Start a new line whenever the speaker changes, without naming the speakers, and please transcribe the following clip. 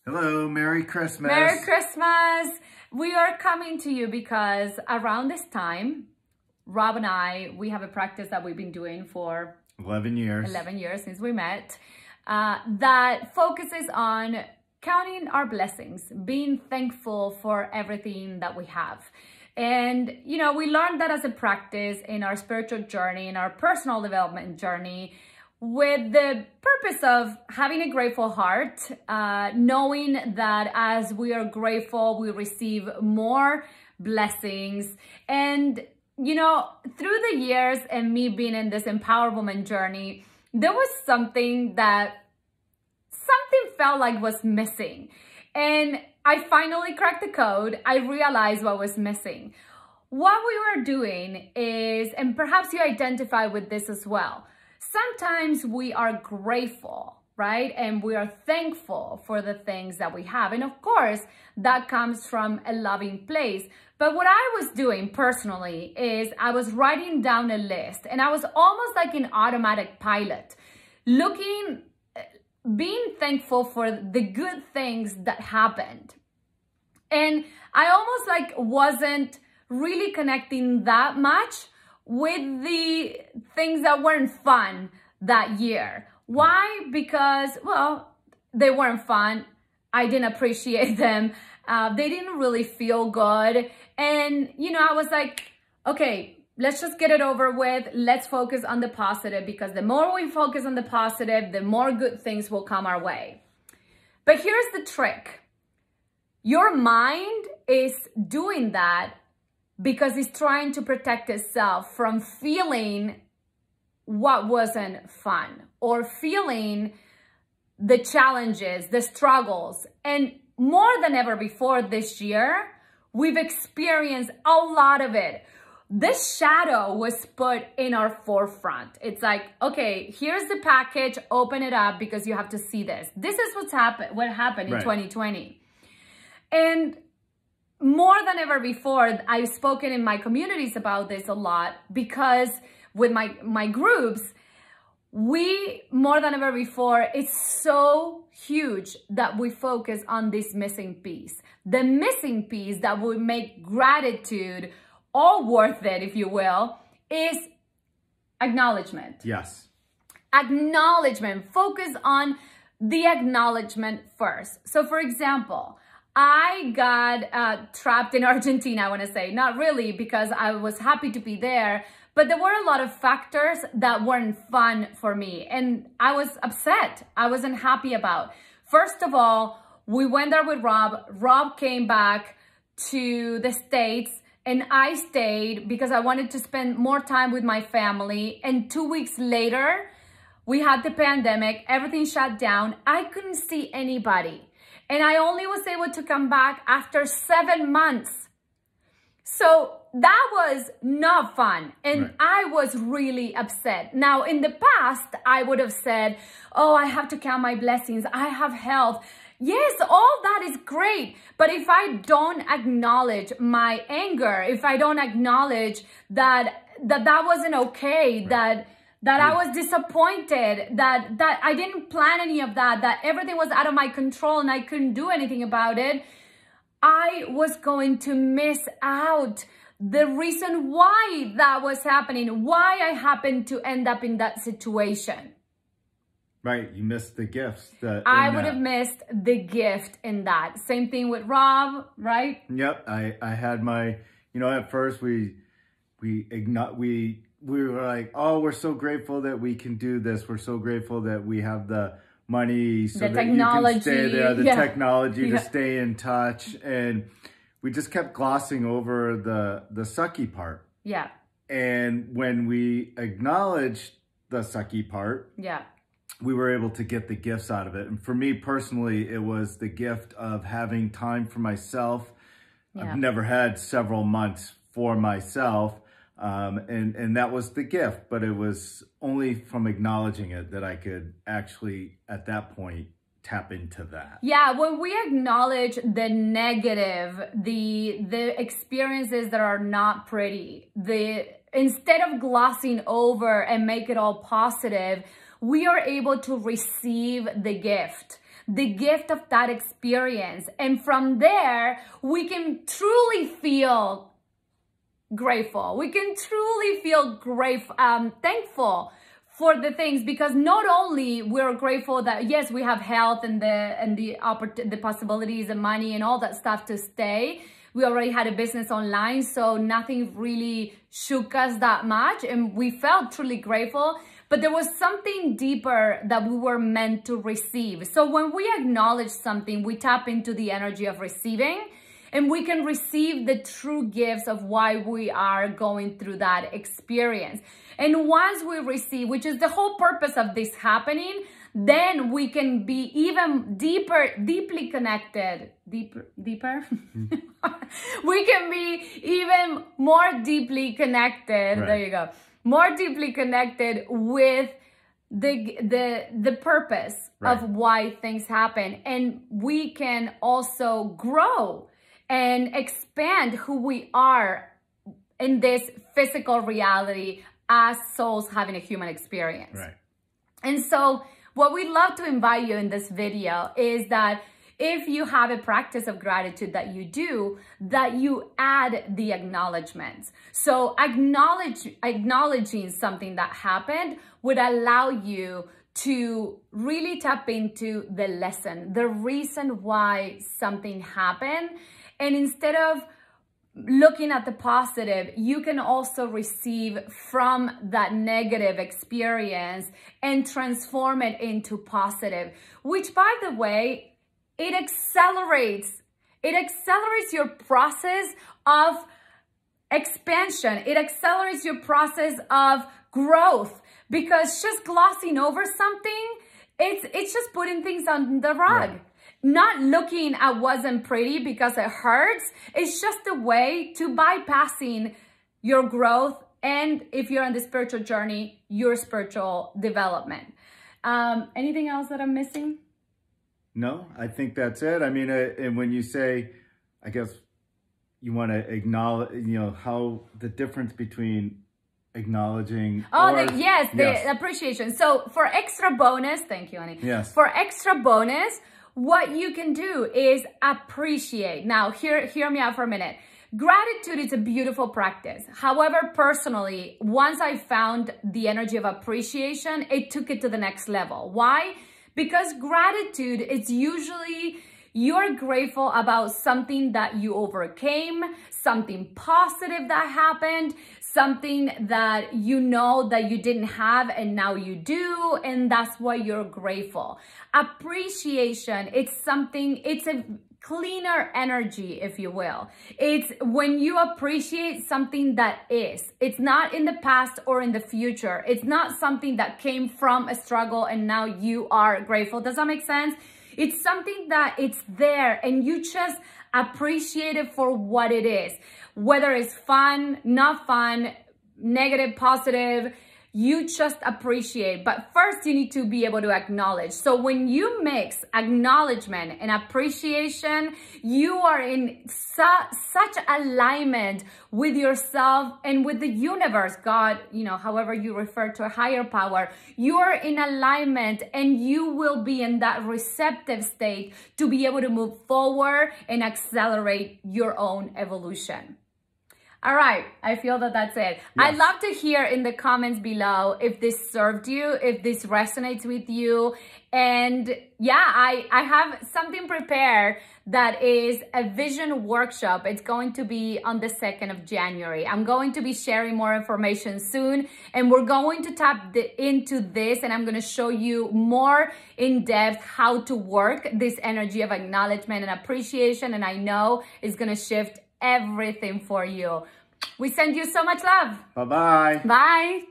Hello, Merry Christmas.
Merry Christmas. We are coming to you because around this time, Rob and we have a practice that we've been doing for
11 years.
11 years since we met, that focuses on counting our blessings, being thankful for everything that we have. And, you know, we learned that as a practice in our spiritual journey, in our personal development journey, with the purpose of having a grateful heart, knowing that as we are grateful, we receive more blessings. And, you know, through the years and me being in this Empower Woman journey, there was something felt like was missing. And I finally cracked the code. I realized what was missing. What we were doing is, and perhaps you identify with this as well, sometimes we are grateful, right? And we are thankful for the things that we have. And of course, that comes from a loving place. But what I was doing personally is I was writing down a list, and I was almost like an automatic pilot, being thankful for the good things that happened. And I almost like wasn't really connecting that much with the things that weren't fun that year. Why? Because, well, they weren't fun. I didn't appreciate them. They didn't really feel good. And, you know, I was like, okay, let's just get it over with. Let's focus on the positive, because the more we focus on the positive, the more good things will come our way. But here's the trick. Your mind is doing that because it's trying to protect itself from feeling what wasn't fun or feeling the challenges, the struggles. And more than ever before this year, we've experienced a lot of it. This shadow was put in our forefront. It's like, okay, here's the package, open it up because you have to see this. This is what happened in 2020. And more than ever before, I've spoken in my communities about this a lot, because with my groups, we, more than ever before, it's so huge that we focus on this missing piece. The missing piece that will make gratitude all worth it, if you will, is acknowledgement.
Yes.
Acknowledgement. Focus on the acknowledgement first. So for example, I got trapped in Argentina, I want to say. Not really, because I was happy to be there, but there were a lot of factors that weren't fun for me, and I was upset. I wasn't happy about. First of all, we went there with Rob. Rob came back to the States, and I stayed because I wanted to spend more time with my family. And 2 weeks later, we had the pandemic, everything shut down. I couldn't see anybody. And I only was able to come back after 7 months. So that was not fun. And I was really upset. Now, in the past, I would have said, oh, I have to count my blessings. I have health. Yes, all that is great. But if I don't acknowledge my anger, if I don't acknowledge that wasn't okay, that I was disappointed, that I didn't plan any of that everything was out of my control and I couldn't do anything about it, I was going to miss out the reason why that was happening, why I happened to end up in that situation.
Right, you missed the gifts.
I would have missed the gift in that. Same thing with Rob, right?
Yep, I had my, you know, at first we were like, oh, we're so grateful that we can do this. We're so grateful that we have the money so that you can stay there, the technology to stay in touch. And we just kept glossing over the sucky part.
Yeah.
And when we acknowledged the sucky part, we were able to get the gifts out of it. And for me personally, it was the gift of having time for myself. I've never had several months for myself. And that was the gift, but it was only from acknowledging it that I could actually, at that point, tap into that.
Yeah, when we acknowledge the negative, the experiences that are not pretty, instead of glossing over and make it all positive, we are able to receive the gift. the gift of that experience. And from there, we can truly feel grateful. We can truly feel thankful for the things, because not only we're grateful that yes, we have health and the possibilities and money and all that stuff to stay. We already had a business online, so nothing really shook us that much, and we felt truly grateful. But there was something deeper that we were meant to receive. So when we acknowledge something, we tap into the energy of receiving, and we can receive the true gifts of why we are going through that experience. And once we receive, which is the whole purpose of this happening, then we can be even deeply connected. Deeper? We can be even more deeply connected. Right. There you go. More deeply connected with the purpose right. of why things happen. And we can also grow and expand who we are in this physical reality as souls having a human experience. Right. And so what we'd love to invite you in this video is that if you have a practice of gratitude that you add the acknowledgements. So acknowledging something that happened would allow you to really tap into the lesson, the reason why something happened. And instead of looking at the positive, you can also receive from that negative experience and transform it into positive, which, by the way, it accelerates your process of expansion. It accelerates your process of growth, because just glossing over something, it's just putting things on the rug. Right. Not looking at wasn't pretty because it hurts. It's just a way to bypassing your growth, and if you're on the spiritual journey, your spiritual development. Anything else that I'm missing?
No, I think that's it. I mean, and when you say, I guess you want to acknowledge, how the difference between acknowledging.
Oh, the appreciation. So for extra bonus, thank you, Annie.
Yes.
For extra bonus, what you can do is appreciate. Now, hear me out for a minute. Gratitude is a beautiful practice. However, personally, once I found the energy of appreciation, it took it to the next level. Why? Because gratitude is usually you're grateful about something that you overcame, something positive that happened, something that you know that you didn't have and now you do, and that's why you're grateful. Appreciation, it's a cleaner energy, if you will. It's when you appreciate something that is. It's not in the past or in the future. It's not something that came from a struggle and now you are grateful. Does that make sense? It's something that it's there and you just appreciate it for what it is. Whether it's fun, not fun, negative, positive, you just appreciate. But first you need to be able to acknowledge. So when you mix acknowledgement and appreciation, you are in such alignment with yourself and with the universe, God, however you refer to a higher power, you're in alignment and you will be in that receptive state to be able to move forward and accelerate your own evolution. All right, I feel that that's it. Yes. I'd love to hear in the comments below if this served you, if this resonates with you. And yeah, I have something prepared that is a vision workshop. It's going to be on the 2nd of January. I'm going to be sharing more information soon, and we're going to tap into this, and I'm going to show you more in depth how to work this energy of acknowledgement and appreciation. And I know it's going to shift everything for you. We send you so much love.
Bye-bye.
Bye.